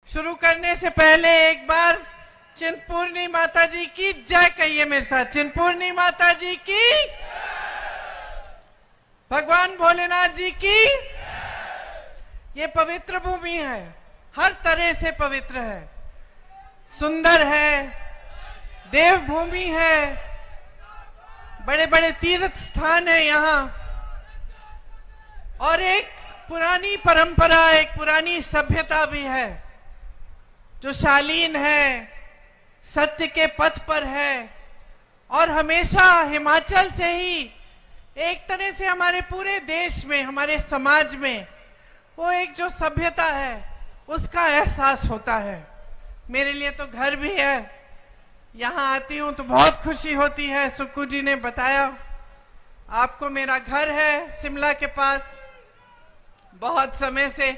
शुरू करने से पहले एक बार चिंतपूर्णी माता जी की जय कहिए मेरे साथ। चिंतपूर्णी माता जी की, भगवान भोलेनाथ जी की। ये पवित्र भूमि है, हर तरह से पवित्र है, सुंदर है, देवभूमि है, बड़े बड़े तीर्थ स्थान है यहाँ, और एक पुरानी परंपरा, एक पुरानी सभ्यता भी है जो शालीन है, सत्य के पथ पर है। और हमेशा हिमाचल से ही एक तरह से हमारे पूरे देश में, हमारे समाज में वो एक जो सभ्यता है उसका एहसास होता है। मेरे लिए तो घर भी है, यहाँ आती हूँ तो बहुत खुशी होती है। सुक्कू जी ने बताया आपको मेरा घर है शिमला के पास, बहुत समय से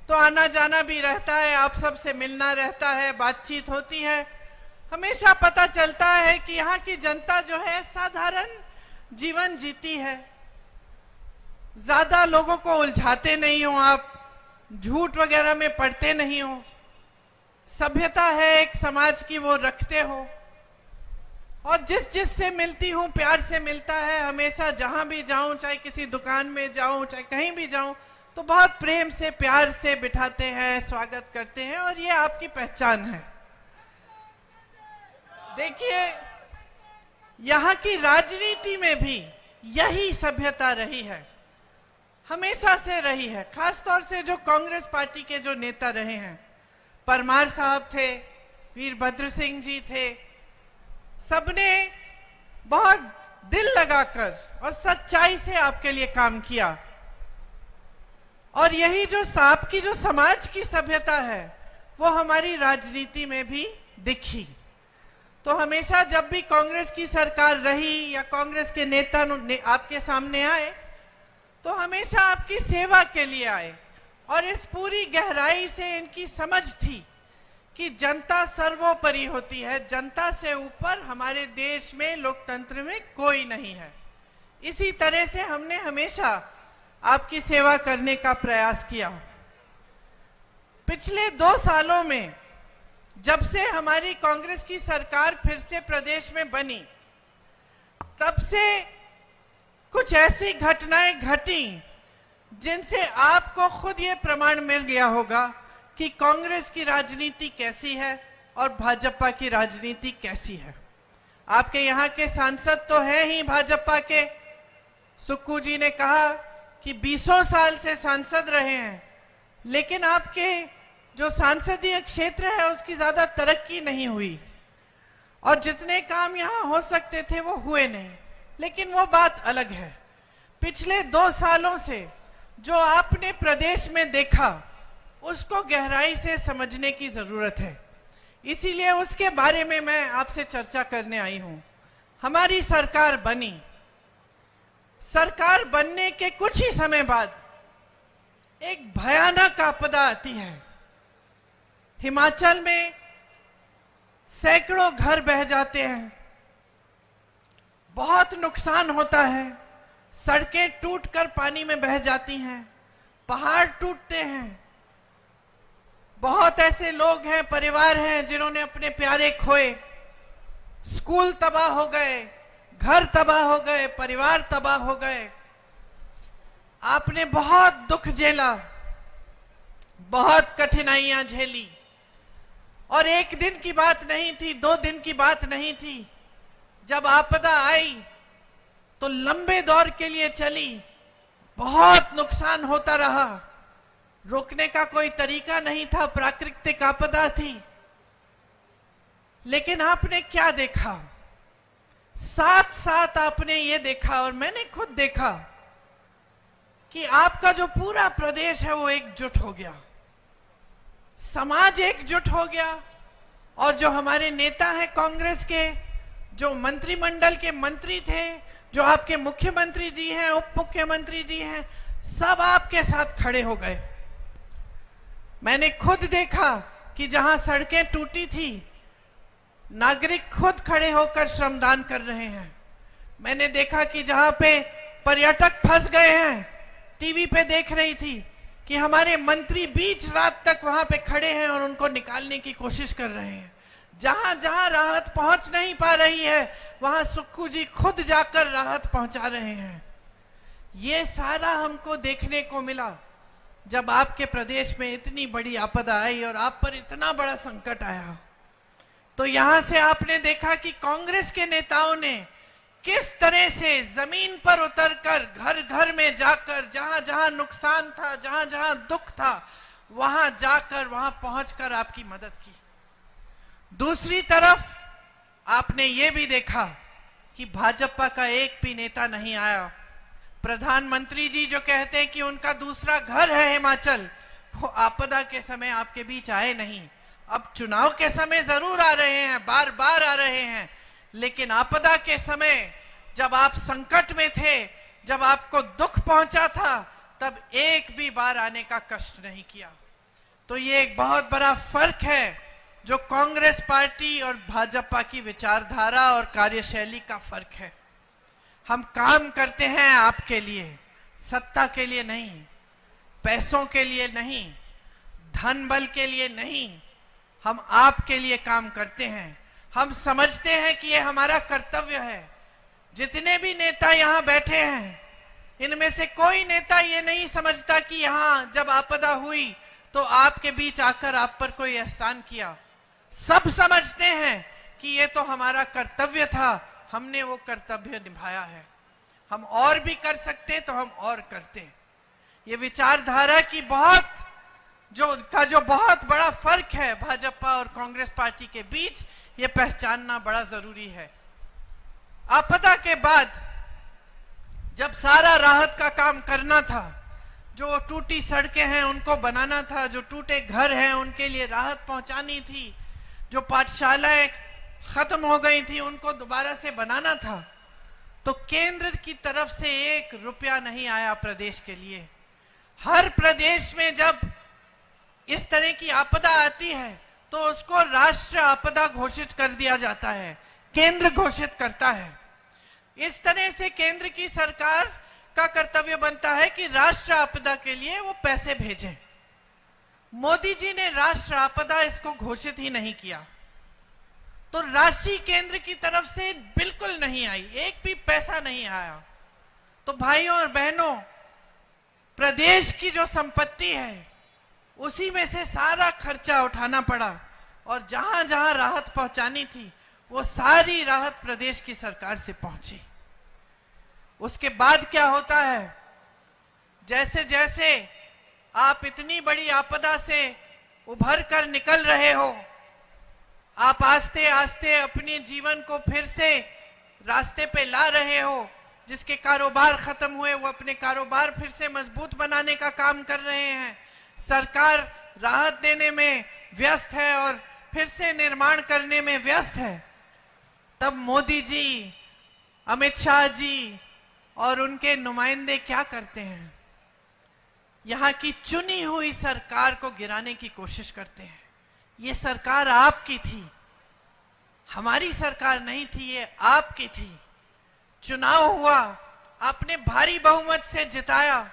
तो आना जाना भी रहता है, आप सबसे मिलना रहता है, बातचीत होती है। हमेशा पता चलता है कि यहाँ की जनता जो है साधारण जीवन जीती है, ज्यादा लोगों को उलझाते नहीं हो, आप झूठ वगैरह में पड़ते नहीं हो, सभ्यता है एक समाज की वो रखते हो। और जिससे मिलती हूँ प्यार से मिलता है, हमेशा जहां भी जाऊं, चाहे किसी दुकान में जाऊं, चाहे कहीं भी जाऊं, तो बहुत प्रेम से प्यार से बिठाते हैं, स्वागत करते हैं, और ये आपकी पहचान है। देखिए यहाँ की राजनीति में भी यही सभ्यता रही है, हमेशा से रही है। खासतौर से जो कांग्रेस पार्टी के जो नेता रहे हैं, परमार साहब थे, वीरभद्र सिंह जी थे, सबने बहुत दिल लगाकर और सच्चाई से आपके लिए काम किया। और यही जो आपकी जो समाज की सभ्यता है वो हमारी राजनीति में भी दिखी। तो हमेशा जब भी कांग्रेस की सरकार रही या कांग्रेस के नेता आपके सामने आए तो हमेशा आपकी सेवा के लिए आए, और इस पूरी गहराई से इनकी समझ थी कि जनता सर्वोपरि होती है, जनता से ऊपर हमारे देश में, लोकतंत्र में कोई नहीं है। इसी तरह से हमने हमेशा आपकी सेवा करने का प्रयास किया। पिछले 2 सालों में जब से हमारी कांग्रेस की सरकार फिर से प्रदेश में बनी, तब से कुछ ऐसी घटनाएं घटी जिनसे आपको खुद ये प्रमाण मिल गया होगा कि कांग्रेस की राजनीति कैसी है और भाजपा की राजनीति कैसी है। आपके यहाँ के सांसद तो हैं ही भाजपा के, सुक्कू जी ने कहा कि 20 साल से सांसद रहे हैं, लेकिन आपके जो सांसदीय क्षेत्र है उसकी ज्यादा तरक्की नहीं हुई, और जितने काम यहाँ हो सकते थे वो हुए नहीं। लेकिन वो बात अलग है। पिछले 2 सालों से जो आपने प्रदेश में देखा उसको गहराई से समझने की जरूरत है, इसीलिए उसके बारे में मैं आपसे चर्चा करने आई हूं। हमारी सरकार बनी, सरकार बनने के कुछ ही समय बाद एक भयानक आपदा आती है। हिमाचल में सैकड़ों घर बह जाते हैं, बहुत नुकसान होता है, सड़कें टूटकर पानी में बह जाती हैं, पहाड़ टूटते हैं। बहुत ऐसे लोग हैं, परिवार हैं जिन्होंने अपने प्यारे खोए, स्कूल तबाह हो गए, घर तबाह हो गए, परिवार तबाह हो गए। आपने बहुत दुख झेला, बहुत कठिनाइयां झेली, और एक दिन की बात नहीं थी, 2 दिन की बात नहीं थी। जब आपदा आई तो लंबे दौर के लिए चली, बहुत नुकसान होता रहा, रोकने का कोई तरीका नहीं था, प्राकृतिक आपदा थी। लेकिन आपने क्या देखा? साथ साथ आपने ये देखा, और मैंने खुद देखा, कि आपका जो पूरा प्रदेश है वो एकजुट हो गया, समाज एकजुट हो गया। और जो हमारे नेता हैं कांग्रेस के, जो मंत्रिमंडल के मंत्री थे, जो आपके मुख्यमंत्री जी हैं, उप मुख्यमंत्री जी हैं, सब आपके साथ खड़े हो गए। मैंने खुद देखा कि जहां सड़कें टूटी थी, नागरिक खुद खड़े होकर श्रमदान कर रहे हैं। मैंने देखा कि जहां पे पर्यटक फंस गए हैं, टीवी पे देख रही थी कि हमारे मंत्री बीच रात तक वहां पे खड़े हैं और उनको निकालने की कोशिश कर रहे हैं। जहां जहां राहत पहुंच नहीं पा रही है वहां सुक्खू जी खुद जाकर राहत पहुंचा रहे हैं। ये सारा हमको देखने को मिला जब आपके प्रदेश में इतनी बड़ी आपदा आई और आप पर इतना बड़ा संकट आया। तो यहां से आपने देखा कि कांग्रेस के नेताओं ने किस तरह से जमीन पर उतरकर घर घर में जाकर जहां जहां नुकसान था, जहां जहां दुख था, वहां जाकर वहां पहुंचकर आपकी मदद की। दूसरी तरफ आपने ये भी देखा कि भाजपा का एक भी नेता नहीं आया। प्रधानमंत्री जी जो कहते हैं कि उनका दूसरा घर है हिमाचल, वो आपदा के समय आपके बीच आए नहीं। अब चुनाव के समय जरूर आ रहे हैं, बार बार आ रहे हैं, लेकिन आपदा के समय जब आप संकट में थे, जब आपको दुख पहुंचा था, तब एक भी बार आने का कष्ट नहीं किया। तो ये एक बहुत बड़ा फर्क है जो कांग्रेस पार्टी और भाजपा की विचारधारा और कार्यशैली का फर्क है। हम काम करते हैं आपके लिए, सत्ता के लिए नहीं, पैसों के लिए नहीं, धन बल के लिए नहीं, हम आपके लिए काम करते हैं। हम समझते हैं कि ये हमारा कर्तव्य है। जितने भी नेता यहाँ बैठे हैं, इनमें से कोई नेता ये नहीं समझता कि यहाँ जब आपदा हुई तो आपके बीच आकर आप पर कोई एहसान किया। सब समझते हैं कि ये तो हमारा कर्तव्य था, हमने वो कर्तव्य निभाया है। हम और भी कर सकते तो हम और करते। ये विचारधारा की जो बहुत बड़ा फर्क है भाजपा और कांग्रेस पार्टी के बीच, ये पहचानना बड़ा जरूरी है। आपदा के बाद जब सारा राहत का काम करना था, जो टूटी सड़कें हैं उनको बनाना था, जो टूटे घर हैं उनके लिए राहत पहुंचानी थी, जो पाठशालाएं खत्म हो गई थी उनको दोबारा से बनाना था, तो केंद्र की तरफ से 1 रुपया नहीं आया प्रदेश के लिए। हर प्रदेश में जब इस तरह की आपदा आती है तो उसको राष्ट्र आपदा घोषित कर दिया जाता है, केंद्र घोषित करता है। इस तरह से केंद्र की सरकार का कर्तव्य बनता है कि राष्ट्र आपदा के लिए वो पैसे भेजें। मोदी जी ने राष्ट्र आपदा इसको घोषित ही नहीं किया, तो राशि केंद्र की तरफ से बिल्कुल नहीं आई, एक भी पैसा नहीं आया। तो भाइयों और बहनों, प्रदेश की जो संपत्ति है उसी में से सारा खर्चा उठाना पड़ा और जहां जहां राहत पहुंचानी थी वो सारी राहत प्रदेश की सरकार से पहुंची। उसके बाद क्या होता है, जैसे जैसे आप इतनी बड़ी आपदा से उभर कर निकल रहे हो, आप आस्ते आस्ते अपने जीवन को फिर से रास्ते पे ला रहे हो। जिसके कारोबार खत्म हुए वो अपने कारोबार फिर से मजबूत बनाने का काम कर रहे हैं। सरकार राहत देने में व्यस्त है और फिर से निर्माण करने में व्यस्त है। तब मोदी जी, अमित शाह जी और उनके नुमाइंदे क्या करते हैं, यहां की चुनी हुई सरकार को गिराने की कोशिश करते हैं। ये सरकार आपकी थी, हमारी सरकार नहीं थी, ये आपकी थी। चुनाव हुआ, आपने भारी बहुमत से जिताया,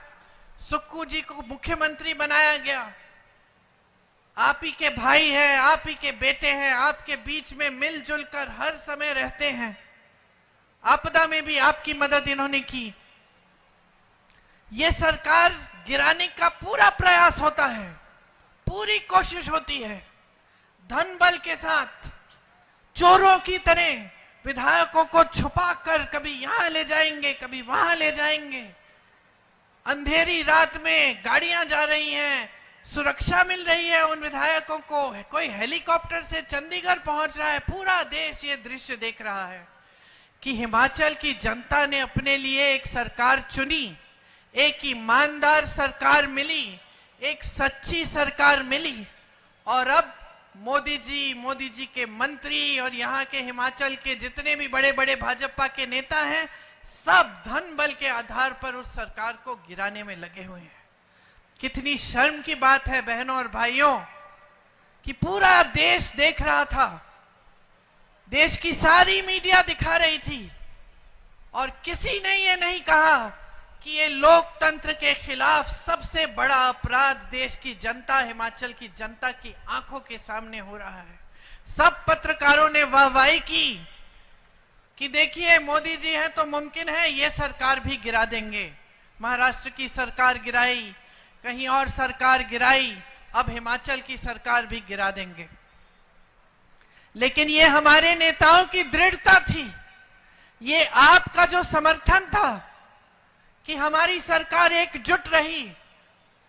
सुक्खू जी को मुख्यमंत्री बनाया गया। आप ही के भाई हैं, आप ही के बेटे हैं, आपके बीच में मिलजुल कर हर समय रहते हैं। आपदा में भी आपकी मदद इन्होंने की। यह सरकार गिराने का पूरा प्रयास होता है, पूरी कोशिश होती है। धन बल के साथ चोरों की तरह विधायकों को छुपाकर कभी यहां ले जाएंगे, कभी वहां ले जाएंगे। अंधेरी रात में गाड़ियां जा रही हैं, सुरक्षा मिल रही है उन विधायकों को, कोई हेलीकॉप्टर से चंडीगढ़ पहुंच रहा है। पूरा देश ये दृश्य देख रहा है कि हिमाचल की जनता ने अपने लिए एक सरकार चुनी, एक ईमानदार सरकार मिली, एक सच्ची सरकार मिली। और अब मोदी जी के मंत्री और यहाँ के हिमाचल के जितने भी बड़े बड़े भाजपा के नेता हैं, सब धन बल के आधार पर उस सरकार को गिराने में लगे हुए हैं। कितनी शर्म की बात है बहनों और भाइयों कि पूरा देश देख रहा था, देश की सारी मीडिया दिखा रही थी और किसी ने ये नहीं कहा कि ये लोकतंत्र के खिलाफ सबसे बड़ा अपराध देश की जनता, हिमाचल की जनता की आंखों के सामने हो रहा है। सब पत्रकारों ने वाहवाही की कि देखिए मोदी जी हैं तो मुमकिन है ये सरकार भी गिरा देंगे। महाराष्ट्र की सरकार गिराई, कहीं और सरकार गिराई, अब हिमाचल की सरकार भी गिरा देंगे। लेकिन ये हमारे नेताओं की दृढ़ता थी, ये आपका जो समर्थन था कि हमारी सरकार एकजुट रही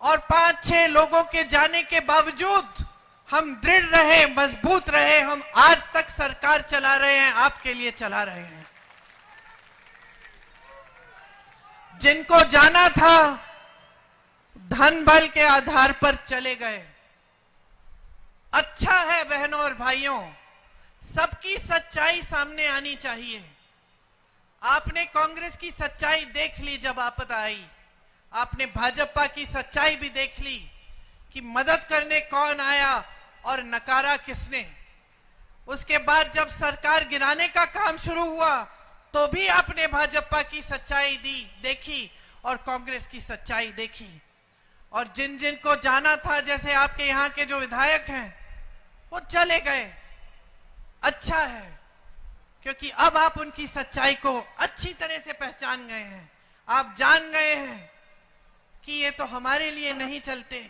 और 5-6 लोगों के जाने के बावजूद हम दृढ़ रहे, मजबूत रहे। हम आज तक सरकार चला रहे हैं, आपके लिए चला रहे हैं। जिनको जाना था धन बल के आधार पर चले गए। अच्छा है बहनों और भाइयों, सबकी सच्चाई सामने आनी चाहिए। आपने कांग्रेस की सच्चाई देख ली जब आपदा आई, आपने भाजपा की सच्चाई भी देख ली कि मदद करने कौन आया और नकारा किसने। उसके बाद जब सरकार गिराने का काम शुरू हुआ तो भी आपने भाजपा की सच्चाई देखी और कांग्रेस की सच्चाई देखी। और जिन जिन को जाना था, जैसे आपके यहां के जो विधायक हैं, वो चले गए। अच्छा है, क्योंकि अब आप उनकी सच्चाई को अच्छी तरह से पहचान गए हैं। आप जान गए हैं कि ये तो हमारे लिए नहीं चलते,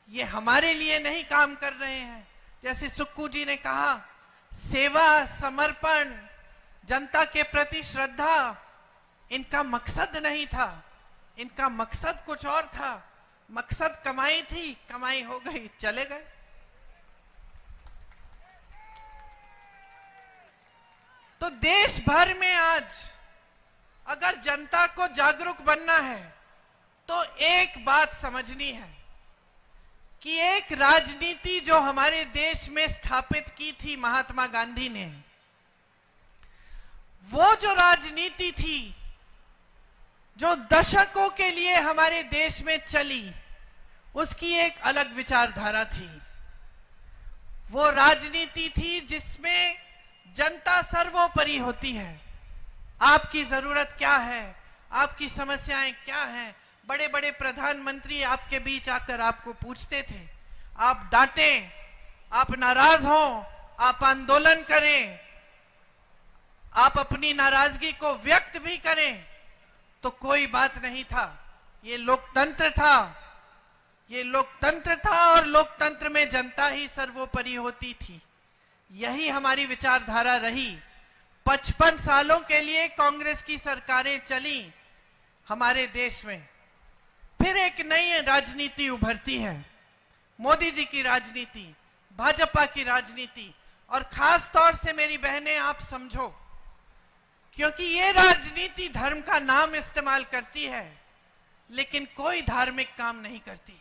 ये हमारे लिए नहीं काम कर रहे हैं। जैसे सुक्कू जी ने कहा, सेवा, समर्पण, जनता के प्रति श्रद्धा इनका मकसद नहीं था, इनका मकसद कुछ और था। मकसद कमाई थी, कमाई हो गई, चले गए। तो देश भर में आज अगर जनता को जागरूक बनना है तो एक बात समझनी है कि एक राजनीति जो हमारे देश में स्थापित की थी महात्मा गांधी ने, वो जो राजनीति थी जो दशकों के लिए हमारे देश में चली, उसकी एक अलग विचारधारा थी। वो राजनीति थी जिसमें जनता सर्वोपरि होती है। आपकी जरूरत क्या है, आपकी समस्याएं क्या हैं, बड़े बड़े प्रधानमंत्री आपके बीच आकर आपको पूछते थे। आप डांटें, आप नाराज हों, आप आंदोलन करें, आप अपनी नाराजगी को व्यक्त भी करें, तो कोई बात नहीं था। ये लोकतंत्र था, ये लोकतंत्र था और लोकतंत्र में जनता ही सर्वोपरि होती थी। यही हमारी विचारधारा रही। 55 सालों के लिए कांग्रेस की सरकारें चली हमारे देश में। फिर एक नई राजनीति उभरती है, मोदी जी की राजनीति, भाजपा की राजनीति। और खास तौर से मेरी बहनें आप समझो, क्योंकि ये राजनीति धर्म का नाम इस्तेमाल करती है लेकिन कोई धार्मिक काम नहीं करती।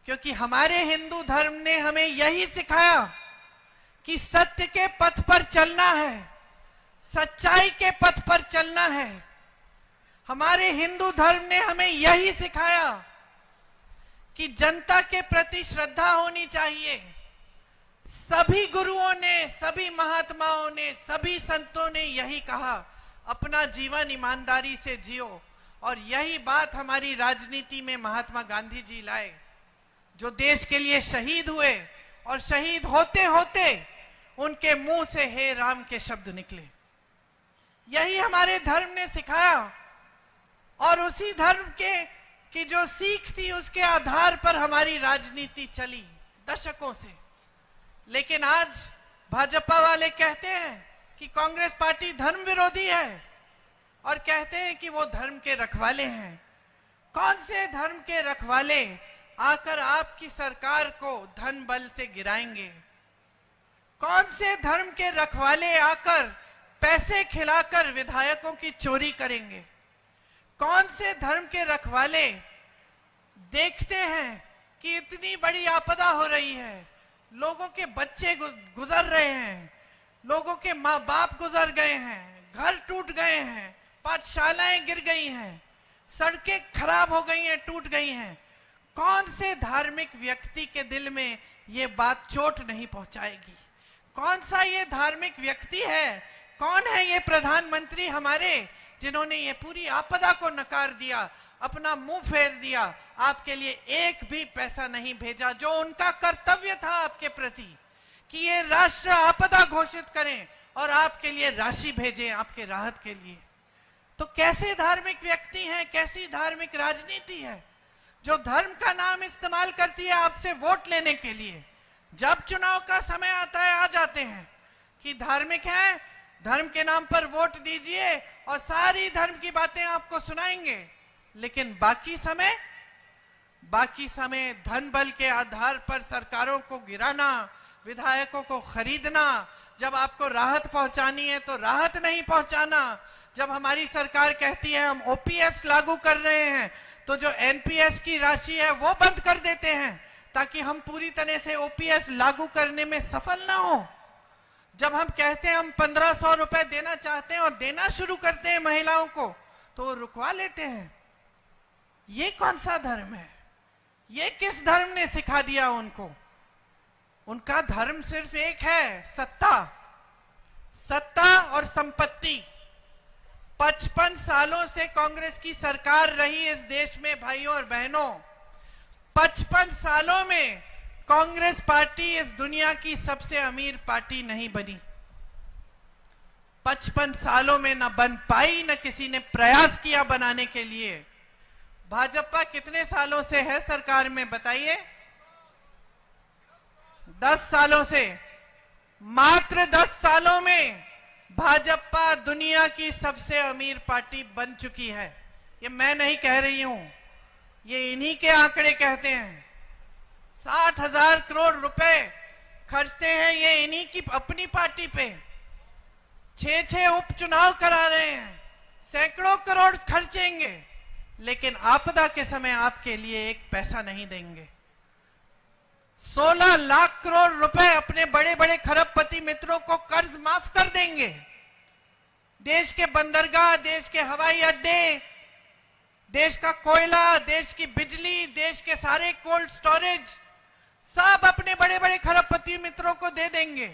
क्योंकि हमारे हिंदू धर्म ने हमें यही सिखाया कि सत्य के पथ पर चलना है, सच्चाई के पथ पर चलना है। हमारे हिंदू धर्म ने हमें यही सिखाया कि जनता के प्रति श्रद्धा होनी चाहिए। सभी गुरुओं ने, सभी महात्माओं ने, सभी संतों ने यही कहा, अपना जीवन ईमानदारी से जियो। और यही बात हमारी राजनीति में महात्मा गांधी जी लाए, जो देश के लिए शहीद हुए और शहीद होते होते उनके मुंह से हे राम के शब्द निकले। यही हमारे धर्म ने सिखाया और उसी धर्म की जो सीख थी उसके आधार पर हमारी राजनीति चली दशकों से। लेकिन आज भाजपा वाले कहते हैं कि कांग्रेस पार्टी धर्म विरोधी है और कहते हैं कि वो धर्म के रखवाले हैं। कौन से धर्म के रखवाले आकर आपकी सरकार को धन बल से गिराएंगे? कौन से धर्म के रखवाले आकर पैसे खिलाकर विधायकों की चोरी करेंगे? कौन से धर्म के रखवाले देखते हैं कि इतनी बड़ी आपदा हो रही है, लोगों के बच्चे गुजर रहे हैं, लोगों के माँ बाप गुजर गए हैं, घर टूट गए हैं, पाठशालाएं गिर गई हैं, सड़कें खराब हो गई हैं, टूट गई हैं। कौन से धार्मिक व्यक्ति के दिल में ये बात चोट नहीं पहुंचाएगी? कौन सा ये धार्मिक व्यक्ति है कौन है ये प्रधानमंत्री हमारे जिन्होंने ये पूरी आपदा को नकार दिया, अपना मुंह फेर दिया, आपके लिए एक भी पैसा नहीं भेजा, जो उनका कर्तव्य था आपके प्रति कि ये राष्ट्र आपदा घोषित करें और आपके लिए राशि भेजें आपके राहत के लिए। तो कैसे धार्मिक व्यक्ति हैं, कैसी धार्मिक राजनीति है जो धर्म का नाम इस्तेमाल करती है आपसे वोट लेने के लिए। जब चुनाव का समय आता है आ जाते हैं कि धार्मिक है, धर्म के नाम पर वोट दीजिए और सारी धर्म की बातें आपको सुनाएंगे, लेकिन बाकी समय धन बल के आधार पर सरकारों को गिराना, विधायकों को खरीदना, जब आपको राहत पहुंचानी है तो राहत नहीं पहुंचाना, जब हमारी सरकार कहती है हम ओपीएस लागू कर रहे हैं तो जो एनपीएस की राशि है वो बंद कर देते हैं ताकि हम पूरी तरह से ओपीएस लागू करने में सफल ना हो। जब हम कहते हैं हम 1500 रुपए देना चाहते हैं और देना शुरू करते हैं महिलाओं को तो वो रुकवा लेते हैं। ये कौन सा धर्म है? ये किस धर्म ने सिखा दिया उनको? उनका धर्म सिर्फ एक है, सत्ता और संपत्ति। 55 सालों से कांग्रेस की सरकार रही इस देश में भाइयों और बहनों। 55 सालों में कांग्रेस पार्टी इस दुनिया की सबसे अमीर पार्टी नहीं बनी। 55 सालों में न बन पाई, न किसी ने प्रयास किया बनाने के लिए। भाजपा कितने सालों से है सरकार में बताइए? 10 सालों से। मात्र 10 सालों में भाजपा दुनिया की सबसे अमीर पार्टी बन चुकी है। ये मैं नहीं कह रही हूं, ये इन्हीं के आंकड़े कहते हैं। 60,000 करोड़ रुपए खर्चते हैं ये इन्हीं की अपनी पार्टी पे। 6 उपचुनाव करा रहे हैं, सैकड़ों करोड़ खर्चेंगे, लेकिन आपदा के समय आपके लिए एक पैसा नहीं देंगे। 16 लाख करोड़ रुपए अपने बड़े बड़े खरबपति मित्रों को कर्ज माफ कर देंगे। देश के बंदरगाह, देश के हवाई अड्डे, देश का कोयला, देश की बिजली, देश के सारे कोल्ड स्टोरेज सब अपने बड़े बड़े खरबपति मित्रों को दे देंगे।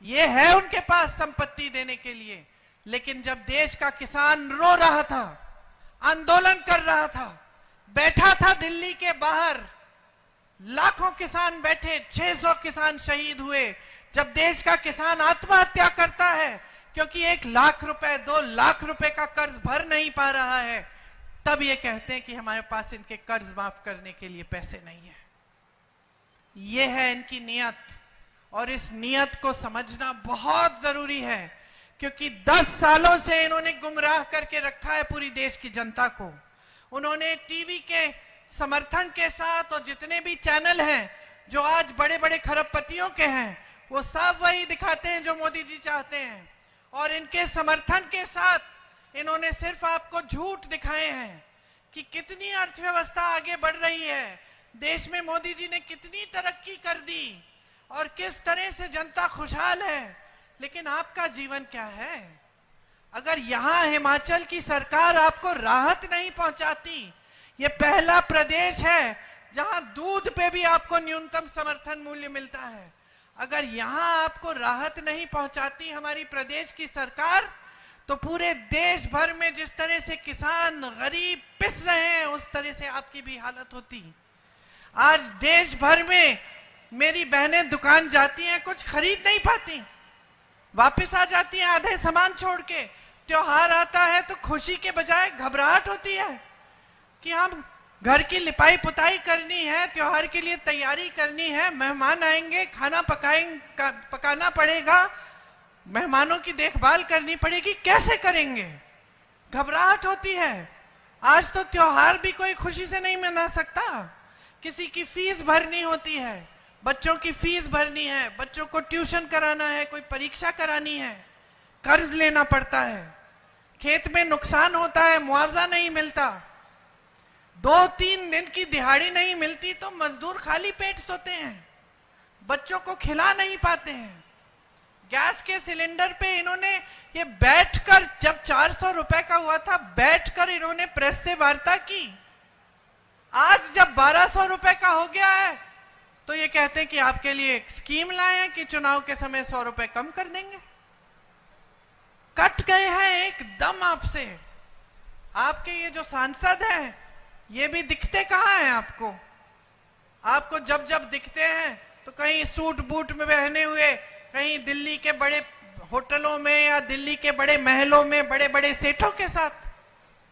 ये है उनके पास संपत्ति देने के लिए। लेकिन जब देश का किसान रो रहा था, आंदोलन कर रहा था, बैठा था दिल्ली के बाहर, लाखों किसान बैठे, 600 किसान शहीद हुए। जब देश का किसान आत्महत्या करता है क्योंकि 1 लाख रुपए 2 लाख रुपए का कर्ज भर नहीं पा रहा है, तब ये कहते हैं कि हमारे पास इनके कर्ज माफ करने के लिए पैसे नहीं है। ये है इनकी नियत, और इस नियत को समझना बहुत जरूरी है क्योंकि 10 सालों से इन्होंने गुमराह करके रखा है पूरी देश की जनता को। उन्होंने टीवी के समर्थन के साथ, और जितने भी चैनल हैं जो आज बड़े बड़े खरबपतियों के हैं, वो सब वही दिखाते हैं जो मोदी जी चाहते हैं। और इनके समर्थन के साथ इन्होंने सिर्फ आपको झूठ दिखाए हैं कि कितनी अर्थव्यवस्था आगे बढ़ रही है, देश में मोदी जी ने कितनी तरक्की कर दी और किस तरह से जनता खुशहाल है। लेकिन आपका जीवन क्या है? अगर यहां हिमाचल की सरकार आपको राहत नहीं पहुंचाती, ये पहला प्रदेश है जहां दूध पे भी आपको न्यूनतम समर्थन मूल्य मिलता है, अगर यहां आपको राहत नहीं पहुंचाती हमारी प्रदेश की सरकार, तो पूरे देश भर में जिस तरह से किसान गरीब पिस रहे हैं उस तरह से आपकी भी हालत होती। आज देश भर में मेरी बहनें दुकान जाती हैं, कुछ खरीद नहीं पाती, वापस आ जाती हैं आधे सामान छोड़ के। त्योहार आता है तो खुशी के बजाय घबराहट होती है कि हम घर की लिपाई पुताई करनी है, त्योहार के लिए तैयारी करनी है, मेहमान आएंगे, खाना पकाना पड़ेगा, मेहमानों की देखभाल करनी पड़ेगी, कैसे करेंगे? घबराहट होती है। आज तो त्योहार भी कोई खुशी से नहीं मना सकता, किसी की फीस भरनी होती है, बच्चों की फीस भरनी है, बच्चों को ट्यूशन कराना है, कोई परीक्षा करानी है, कर्ज लेना पड़ता है, खेत में नुकसान होता है, मुआवजा नहीं मिलता, 2-3 दिन की दिहाड़ी नहीं मिलती तो मजदूर खाली पेट सोते हैं, बच्चों को खिला नहीं पाते हैं। गैस के सिलेंडर पे इन्होंने ये बैठकर, जब 400 रुपए का हुआ था, बैठकर इन्होंने प्रेस से वार्ता की। आज जब 1200 रुपए का हो गया है तो ये कहते हैं कि आपके लिए एक स्कीम लाए हैं कि चुनाव के समय 100 रुपए कम कर देंगे। कट गए हैं एकदम आपसे। आपके ये जो सांसद हैं ये भी दिखते कहाँ हैं आपको? आपको जब जब दिखते हैं तो कहीं सूट बूट में पहने हुए, कहीं दिल्ली के बड़े होटलों में या दिल्ली के बड़े महलों में बड़े बड़े सेठों के साथ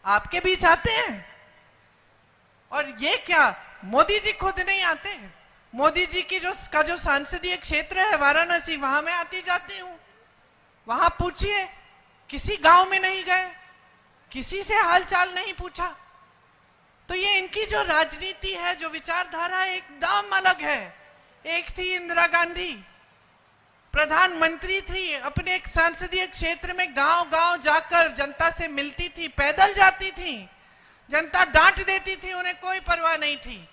आपके बीच आते हैं। और ये क्या, मोदी जी खुद नहीं आते? मोदी जी की जो सांसदीय क्षेत्र है वाराणसी, वहां मैं आती जाती हूं। वहां पूछिए, किसी गांव में नहीं गए, किसी से हालचाल नहीं पूछा। तो ये इनकी जो राजनीति है, जो विचारधारा एकदम अलग है। एक थी इंदिरा गांधी, प्रधानमंत्री थी, अपने एक संसदीय क्षेत्र में गांव गांव जाकर जनता से मिलती थी, पैदल जाती थी, जनता डांट देती थी, उन्हें कोई परवाह नहीं थी।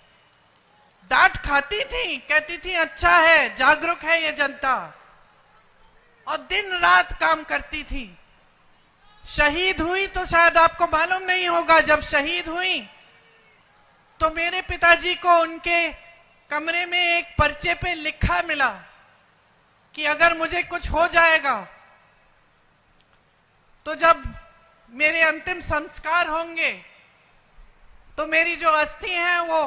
डांट खाती थी, कहती थी अच्छा है, जागरूक है ये जनता, और दिन रात काम करती थी। शहीद हुई तो शायद आपको मालूम नहीं होगा, जब शहीद हुई तो मेरे पिताजी को उनके कमरे में एक पर्चे पे लिखा मिला कि अगर मुझे कुछ हो जाएगा तो जब मेरे अंतिम संस्कार होंगे तो मेरी जो अस्थि है वो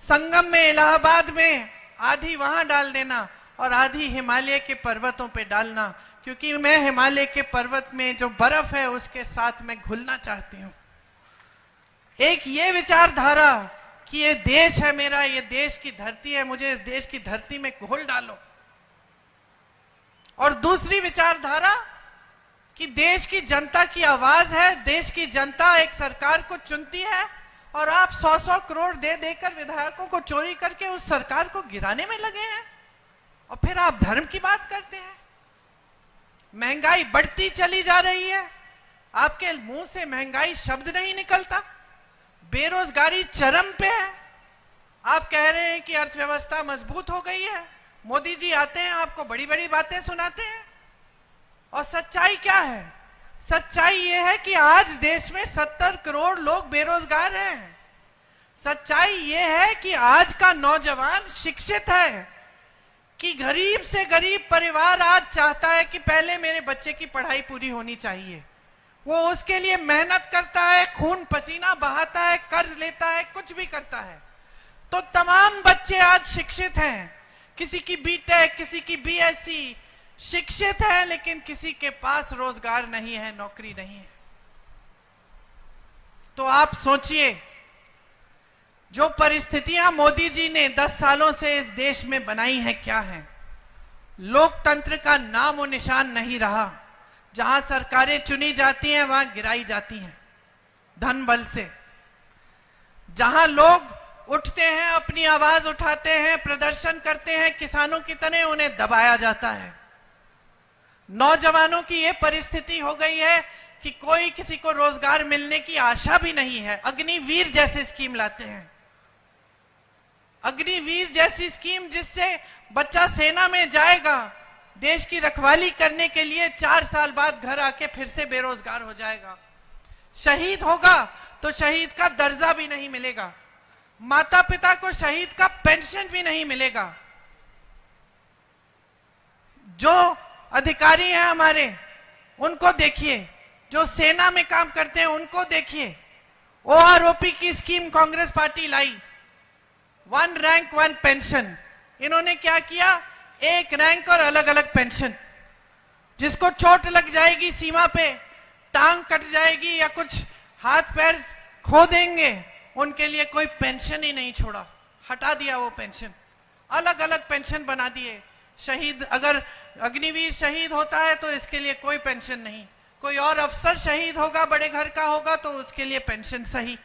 संगम में, इलाहाबाद में, आधी वहां डाल देना और आधी हिमालय के पर्वतों पे डालना, क्योंकि मैं हिमालय के पर्वत में जो बर्फ है उसके साथ मैं घुलना चाहती हूं। एक ये विचारधारा कि ये देश है मेरा, ये देश की धरती है, मुझे इस देश की धरती में घोल डालो। और दूसरी विचारधारा कि देश की जनता की आवाज है, देश की जनता एक सरकार को चुनती है और आप 100-100 करोड़ दे देकर विधायकों को चोरी करके उस सरकार को गिराने में लगे हैं। और फिर आप धर्म की बात करते हैं। महंगाई बढ़ती चली जा रही है, आपके मुंह से महंगाई शब्द नहीं निकलता। बेरोजगारी चरम पे है, आप कह रहे हैं कि अर्थव्यवस्था मजबूत हो गई है। मोदी जी आते हैं, आपको बड़ी बड़ी बातें सुनाते हैं। और सच्चाई क्या है? सच्चाई यह है कि आज देश में 70 करोड़ लोग बेरोजगार हैं। सच्चाई यह है कि आज का नौजवान शिक्षित है, कि गरीब से गरीब परिवार आज चाहता है कि पहले मेरे बच्चे की पढ़ाई पूरी होनी चाहिए। वो उसके लिए मेहनत करता है, खून पसीना बहाता है, कर्ज लेता है, कुछ भी करता है। तो तमाम बच्चे आज शिक्षित हैं, किसी की बीटेक, किसी की बीएससी, शिक्षित है, लेकिन किसी के पास रोजगार नहीं है, नौकरी नहीं है। तो आप सोचिए, जो परिस्थितियां मोदी जी ने 10 सालों से इस देश में बनाई हैं क्या है? लोकतंत्र का नाम और निशान नहीं रहा। जहां सरकारें चुनी जाती हैं वहां गिराई जाती हैं धन बल से। जहां लोग उठते हैं, अपनी आवाज उठाते हैं, प्रदर्शन करते हैं, किसानों की तरह उन्हें दबाया जाता है। नौजवानों की यह परिस्थिति हो गई है कि कोई किसी को रोजगार मिलने की आशा भी नहीं है। अग्निवीर जैसी स्कीम लाते हैं, अग्निवीर जैसी स्कीम जिससे बच्चा सेना में जाएगा, देश की रखवाली करने के लिए 4 साल बाद घर आके फिर से बेरोजगार हो जाएगा। शहीद होगा तो शहीद का दर्जा भी नहीं मिलेगा, माता पिता को शहीद का पेंशन भी नहीं मिलेगा। जो अधिकारी हैं हमारे, उनको देखिए, जो सेना में काम करते हैं उनको देखिए। ओआरओपी की स्कीम कांग्रेस पार्टी लाई, 1 रैंक 1 पेंशन। इन्होंने क्या किया? 1 रैंक और अलग अलग पेंशन। जिसको चोट लग जाएगी सीमा पे, टांग कट जाएगी या कुछ हाथ पैर खो देंगे, उनके लिए कोई पेंशन ही नहीं छोड़ा, हटा दिया वो पेंशन। अलग अलग पेंशन बना दिए। शहीद, अगर अग्निवीर शहीद होता है तो इसके लिए कोई पेंशन नहीं। कोई और अफसर शहीद होगा, बड़े घर का होगा, तो उसके लिए पेंशन सही।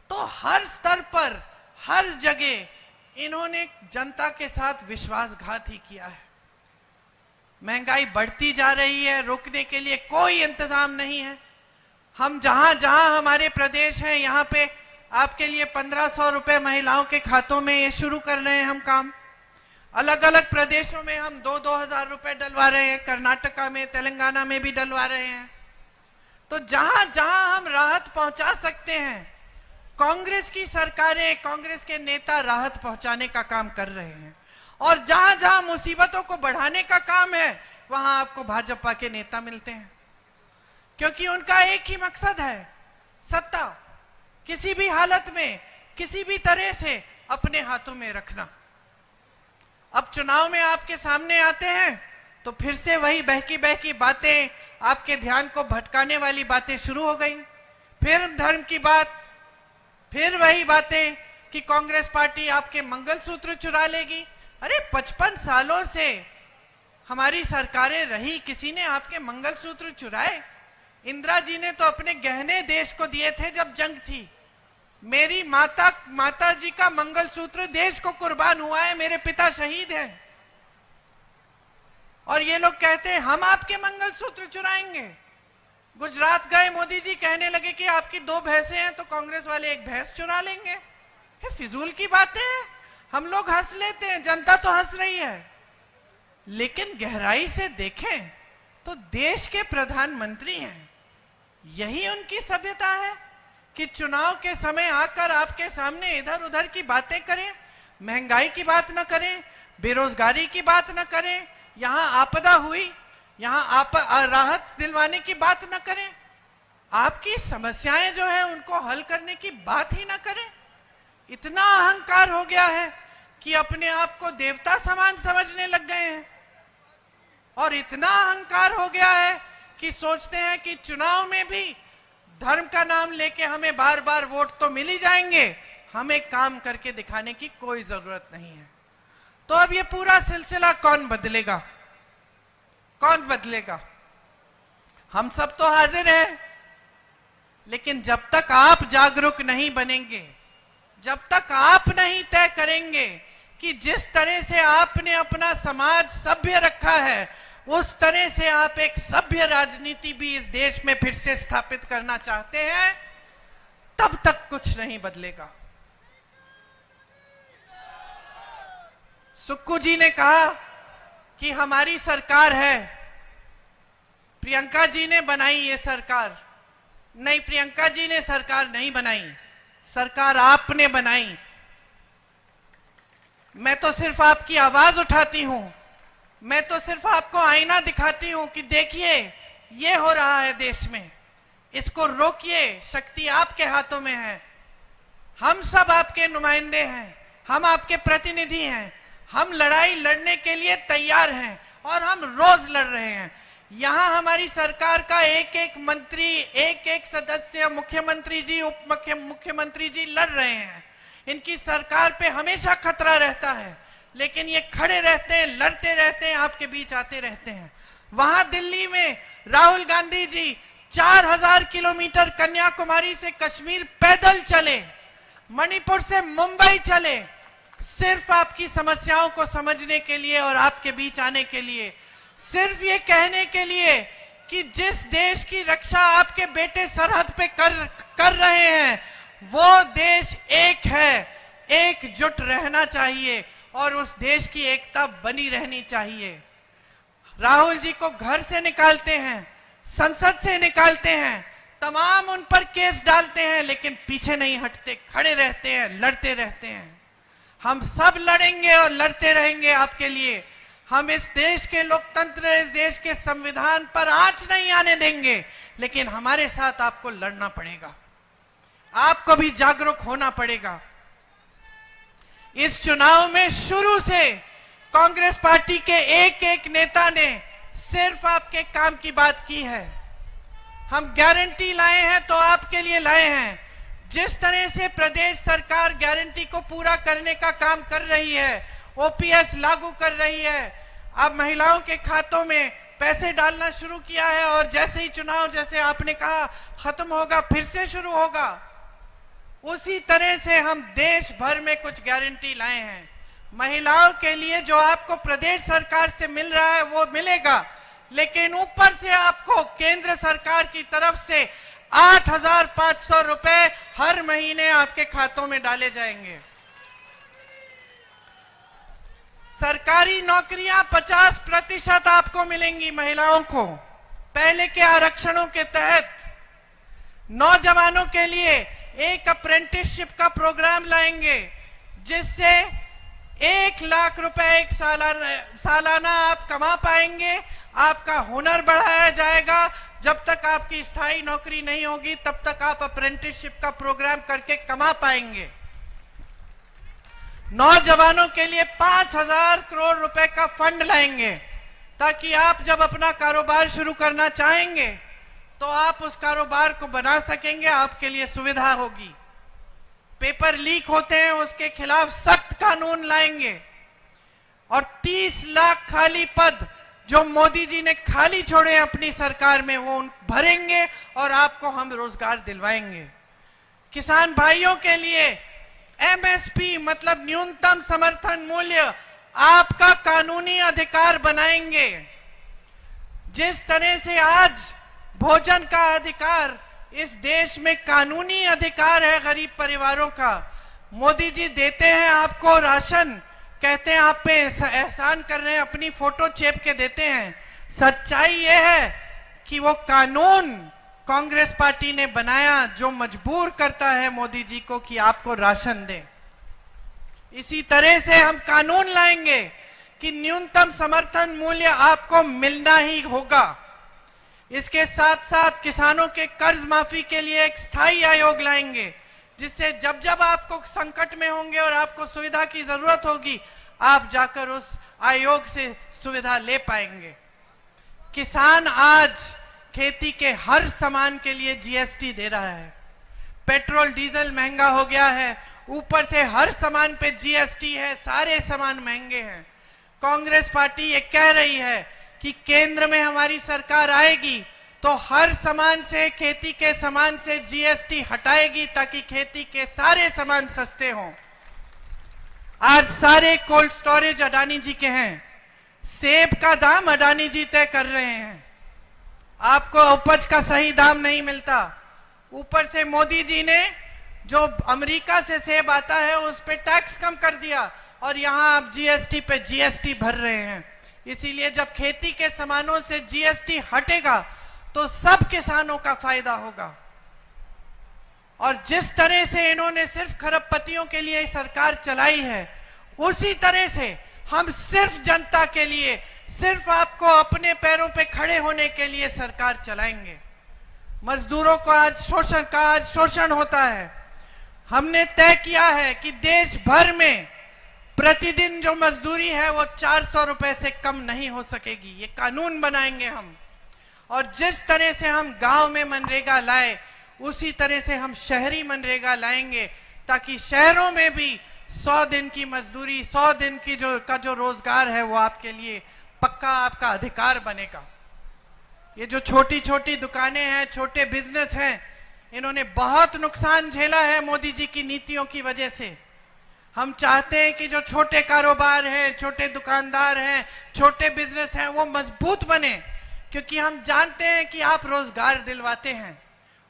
तो हर स्तर पर, हर जगह इन्होंने जनता के साथ विश्वासघात ही किया है। महंगाई बढ़ती जा रही है, रोकने के लिए कोई इंतजाम नहीं है। हम जहां जहां हमारे प्रदेश हैं, यहां पे आपके लिए 1500 रुपए महिलाओं के खातों में ये शुरू कर रहे हैं हम काम। अलग अलग प्रदेशों में हम 2-2 हजार रुपए डलवा रहे हैं, कर्नाटका में, तेलंगाना में भी डलवा रहे हैं। तो जहां जहां हम राहत पहुंचा सकते हैं, कांग्रेस की सरकारें, कांग्रेस के नेता राहत पहुंचाने का काम कर रहे हैं। और जहां जहां मुसीबतों को बढ़ाने का काम है, वहां आपको भाजपा के नेता मिलते हैं, क्योंकि उनका एक ही मकसद है, सत्ता किसी भी हालत में किसी भी तरह से अपने हाथों में रखना। अब चुनाव में आपके सामने आते हैं तो फिर से वही बहकी बहकी बातें, आपके ध्यान को भटकाने वाली बातें शुरू हो गई। फिर धर्म की बात, फिर वही बातें कि कांग्रेस पार्टी आपके मंगलसूत्र चुरा लेगी। अरे 55 सालों से हमारी सरकारें रही, किसी ने आपके मंगलसूत्र चुराए? इंदिरा जी ने तो अपने गहने देश को दिए थे जब जंग थी। मेरी माता जी का मंगलसूत्र देश को कुर्बान हुआ है, मेरे पिता शहीद हैं, और ये लोग कहते हैं हम आपके मंगलसूत्र चुराएंगे। गुजरात गए मोदी जी, कहने लगे कि आपकी 2 भैंसें हैं तो कांग्रेस वाले 1 भैंस चुरा लेंगे। ये फिजूल की बातें हैं। हम लोग हंस लेते हैं, जनता तो हंस रही है, लेकिन गहराई से देखें तो देश के प्रधानमंत्री हैं, यही उनकी सभ्यता है कि चुनाव के समय आकर आपके सामने इधर उधर की बातें करें, महंगाई की बात न करें, बेरोजगारी की बात न करें, यहां आपदा हुई यहां राहत दिलवाने की बात न करें, आपकी समस्याएं जो है उनको हल करने की बात ही न करें। इतना अहंकार हो गया है कि अपने आप को देवता समान समझने लग गए हैं, और इतना अहंकार हो गया है कि सोचते हैं कि चुनाव में भी धर्म का नाम लेके हमें बार बार वोट तो मिल ही जाएंगे, हमें काम करके दिखाने की कोई जरूरत नहीं है। तो अब ये पूरा सिलसिला कौन बदलेगा? कौन बदलेगा? हम सब तो हाजिर हैं, लेकिन जब तक आप जागरूक नहीं बनेंगे, जब तक आप नहीं तय करेंगे कि जिस तरह से आपने अपना समाज सभ्य रखा है उस तरह से आप एक सभ्य राजनीति भी इस देश में फिर से स्थापित करना चाहते हैं, तब तक कुछ नहीं बदलेगा। सुक्कू जी ने कहा कि हमारी सरकार है, प्रियंका जी ने बनाई ये सरकार। नहीं, प्रियंका जी ने सरकार नहीं बनाई, सरकार आपने बनाई। मैं तो सिर्फ आपकी आवाज उठाती हूं, मैं तो सिर्फ आपको आईना दिखाती हूं कि देखिए ये हो रहा है देश में, इसको रोकिए, शक्ति आपके हाथों में है। हम सब आपके नुमाइंदे हैं, हम आपके प्रतिनिधि हैं, हम लड़ाई लड़ने के लिए तैयार हैं और हम रोज लड़ रहे हैं। यहां हमारी सरकार का एक एक मंत्री, एक एक सदस्य, मुख्यमंत्री जी, उप मुख्यमंत्री जी लड़ रहे हैं। इनकी सरकार पे हमेशा खतरा रहता है, लेकिन ये खड़े रहते हैं, लड़ते रहते हैं, आपके बीच आते रहते हैं। वहां दिल्ली में राहुल गांधी जी 4000 किलोमीटर कन्याकुमारी से कश्मीर पैदल चले, मणिपुर से मुंबई चले, सिर्फ आपकी समस्याओं को समझने के लिए और आपके बीच आने के लिए, सिर्फ ये कहने के लिए कि जिस देश की रक्षा आपके बेटे सरहद पे कर रहे हैं वो देश एक है, एकजुट रहना चाहिए और उस देश की एकता बनी रहनी चाहिए। राहुल जी को घर से निकालते हैं, संसद से निकालते हैं, तमाम उन पर केस डालते हैं, लेकिन पीछे नहीं हटते, खड़े रहते हैं, लड़ते रहते हैं। हम सब लड़ेंगे और लड़ते रहेंगे आपके लिए। हम इस देश के लोकतंत्र, इस देश के संविधान पर आंच नहीं आने देंगे, लेकिन हमारे साथ आपको लड़ना पड़ेगा, आपको भी जागरूक होना पड़ेगा। इस चुनाव में शुरू से कांग्रेस पार्टी के एक एक नेता ने सिर्फ आपके काम की बात की है। हम गारंटी लाए हैं तो आपके लिए लाए हैं। जिस तरह से प्रदेश सरकार गारंटी को पूरा करने का काम कर रही है, ओपीएस लागू कर रही है, अब महिलाओं के खातों में पैसे डालना शुरू किया है, और जैसे ही चुनाव, जैसे आपने कहा, खत्म होगा फिर से शुरू होगा, उसी तरह से हम देश भर में कुछ गारंटी लाए हैं। महिलाओं के लिए जो आपको प्रदेश सरकार से मिल रहा है वो मिलेगा, लेकिन ऊपर से आपको केंद्र सरकार की तरफ से 8500 रुपए हर महीने आपके खातों में डाले जाएंगे। सरकारी नौकरियां 50% आपको मिलेंगी महिलाओं को, पहले के आरक्षणों के तहत। नौजवानों के लिए एक अप्रेंटिसशिप का प्रोग्राम लाएंगे, जिससे 1 लाख रुपए एक सालाना आप कमा पाएंगे, आपका हुनर बढ़ाया जाएगा। जब तक आपकी स्थायी नौकरी नहीं होगी तब तक आप अप्रेंटिसशिप का प्रोग्राम करके कमा पाएंगे। नौजवानों के लिए 5,000 करोड़ रुपए का फंड लाएंगे ताकि आप जब अपना कारोबार शुरू करना चाहेंगे तो आप उस कारोबार को बना सकेंगे, आपके लिए सुविधा होगी। पेपर लीक होते हैं उसके खिलाफ सख्त कानून लाएंगे और 30 लाख खाली पद जो मोदी जी ने खाली छोड़े अपनी सरकार में वो भरेंगे और आपको हम रोजगार दिलवाएंगे। किसान भाइयों के लिए एमएसपी मतलब न्यूनतम समर्थन मूल्य आपका कानूनी अधिकार बनाएंगे। जिस तरह से आज भोजन का अधिकार इस देश में कानूनी अधिकार है गरीब परिवारों का, मोदी जी देते हैं आपको राशन, कहते हैं आप पे एहसान कर रहे हैं, अपनी फोटो चेप के देते हैं। सच्चाई यह है कि वो कानून कांग्रेस पार्टी ने बनाया जो मजबूर करता है मोदी जी को कि आपको राशन दें। इसी तरह से हम कानून लाएंगे कि न्यूनतम समर्थन मूल्य आपको मिलना ही होगा। इसके साथ साथ किसानों के कर्ज माफी के लिए एक स्थायी आयोग लाएंगे जिससे जब जब आपको संकट में होंगे और आपको सुविधा की जरूरत होगी आप जाकर उस आयोग से सुविधा ले पाएंगे। किसान आज खेती के हर सामान के लिए जीएसटी दे रहा है। पेट्रोल डीजल महंगा हो गया है, ऊपर से हर सामान पे जीएसटी है, सारे सामान महंगे हैं। कांग्रेस पार्टी ये कह रही है कि केंद्र में हमारी सरकार आएगी तो हर सामान से, खेती के सामान से जीएसटी हटाएगी ताकि खेती के सारे सामान सस्ते हों। आज सारे कोल्ड स्टोरेज अडानी जी के हैं, सेब का दाम अडानी जी तय कर रहे हैं, आपको उपज का सही दाम नहीं मिलता। ऊपर से मोदी जी ने जो अमेरिका से सेब आता है उस पे टैक्स कम कर दिया और यहां आप जीएसटी पे जीएसटी भर रहे हैं। इसीलिए जब खेती के सामानों से जीएसटी हटेगा तो सब किसानों का फायदा होगा। और जिस तरह से इन्होंने सिर्फ खरबपतियों के लिए सरकार चलाई है उसी तरह से हम सिर्फ जनता के लिए, सिर्फ आपको अपने पैरों पे खड़े होने के लिए सरकार चलाएंगे। मजदूरों को आज शोषण होता है। हमने तय किया है कि देश भर में प्रतिदिन जो मजदूरी है वो 400 रुपए से कम नहीं हो सकेगी। ये कानून बनाएंगे हम। और जिस तरह से हम गांव में मनरेगा लाए उसी तरह से हम शहरी मनरेगा लाएंगे ताकि शहरों में भी 100 दिन की मजदूरी, 100 दिन की जो रोजगार है वो आपके लिए पक्का आपका अधिकार बनेगा। ये जो छोटी छोटी दुकानें हैं, छोटे बिजनेस हैं, इन्होंने बहुत नुकसान झेला है मोदी जी की नीतियों की वजह से। हम चाहते हैं कि जो छोटे कारोबार हैं, छोटे दुकानदार हैं, छोटे बिजनेस हैं वो मजबूत बने, क्योंकि हम जानते हैं कि आप रोजगार दिलवाते हैं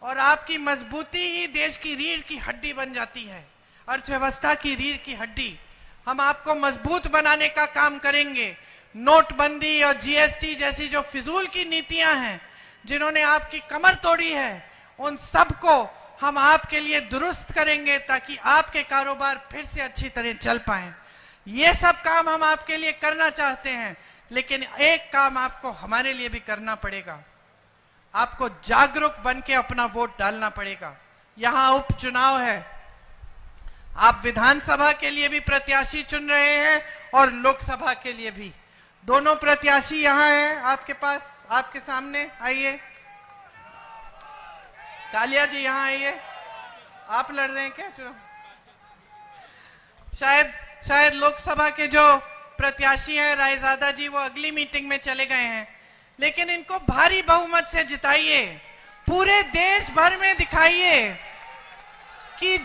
और आपकी मजबूती ही देश की रीढ़ की हड्डी बन जाती है, अर्थव्यवस्था की रीढ़ की हड्डी। हम आपको मजबूत बनाने का काम करेंगे। नोटबंदी और जीएसटी जैसी जो फिजूल की नीतियां हैं जिन्होंने आपकी कमर तोड़ी है, उन सबको हम आपके लिए दुरुस्त करेंगे ताकि आपके कारोबार फिर से अच्छी तरह चल पाएं। ये सब काम हम आपके लिए करना चाहते हैं, लेकिन एक काम आपको हमारे लिए भी करना पड़ेगा। आपको जागरूक बन के अपना वोट डालना पड़ेगा। यहां उपचुनाव है, आप विधानसभा के लिए भी प्रत्याशी चुन रहे हैं और लोकसभा के लिए भी। दोनों प्रत्याशी यहां हैं आपके पास, आपके सामने आइए। कालिया जी यहां आइए। आप लड़ रहे हैं क्या चुनाव? शायद लोकसभा के जो प्रत्याशी हैं रायजादा जी वो अगली मीटिंग में चले गए हैं, लेकिन इनको भारी बहुमत से जिताइए। पूरे देश भर में दिखाइए कि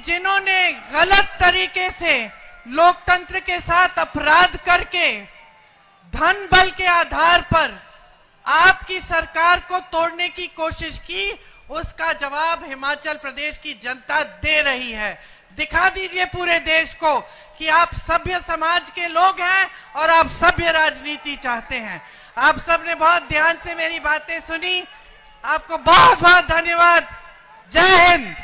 जिन्होंने गलत तरीके से लोकतंत्र के साथ अपराध करके धन बल के आधार पर आपकी सरकार को तोड़ने की कोशिश की, उसका जवाब हिमाचल प्रदेश की जनता दे रही है। दिखा दीजिए पूरे देश को कि आप सभ्य समाज के लोग हैं और आप सभ्य राजनीति चाहते हैं। आप सबने बहुत ध्यान से मेरी बातें सुनी, आपको बहुत बहुत धन्यवाद। जय हिंद।